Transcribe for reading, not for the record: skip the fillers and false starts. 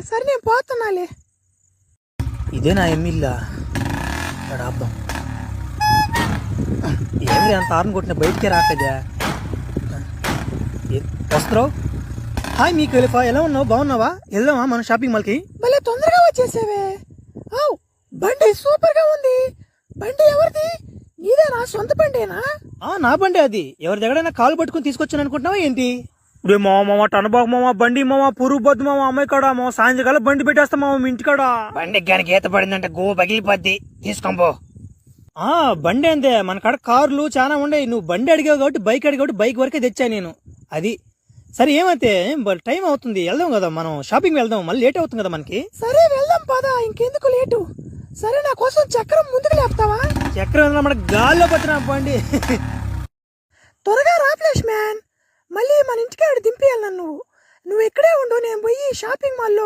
సరే నేను పోతున్నాలే. ఇదే నా ఎమ్మిల్లా ఆబ్దాం. ఏమి అంత ఆరుని కొట్టిన బయటికే రాకదా. వస్తున్నావు? హాయ్ మీ ఖలీఫా, ఎలా ఉన్నావు? బాగున్నావా? వెళ్దామా మనం షాపింగ్ మాల్కి? భలే తొందరగా వచ్చేసేవే. ఆవ్, బండి సూపర్ గా ఉంది. బండి ఎవరిది? నీదేనా? సొంత బండేనా? నా బండి అది. ఎవరి దగ్గరైనా కాలు పట్టుకుని తీసుకొచ్చాను అనుకుంటున్నావా ఏంటి? రే మామ టనబాగు మామ, బండి మామ, పురుగు బద్దు మామ, అమ్మాయి కాడ మామ, సాయంత్రకాలం బండి పెట్టేస్తా మామ మీ ఇంటికాడ. బండికి గాని గీత పడిందంటే గోవు పగిలిపోద్ది, తీసుకోబో. బండి అంతే, మన కాడ కార్లు చాలా ఉండేవి. నువ్వు బండి అడిగావు కాబట్టి బైక్ అడిగావు కాబట్టి బైక్ వరకే తెచ్చా నేను. అది సరే, ఏమైతే టైం అవుతుంది, వెళ్దాం కదా మనం షాపింగ్ వెళ్దాం. మళ్ళీ లేట్ అవుతుంది కదా మనకి. సరే వెళ్దాం పదా, ఇంకెందుకు లేటు. సరే నా కోసం చక్రం ముందుకు లేపుతావా? చక్రం మన గాల్లో పట్టిన బండి. త్వరగా రా ఫ్లాష్ మ్యాన్, మళ్ళీ మన ఇంటికి ఆడు దింపేయాలి నన్ను. నువ్వు ఇక్కడే ఉండు, నేను పోయి షాపింగ్ మాల్లో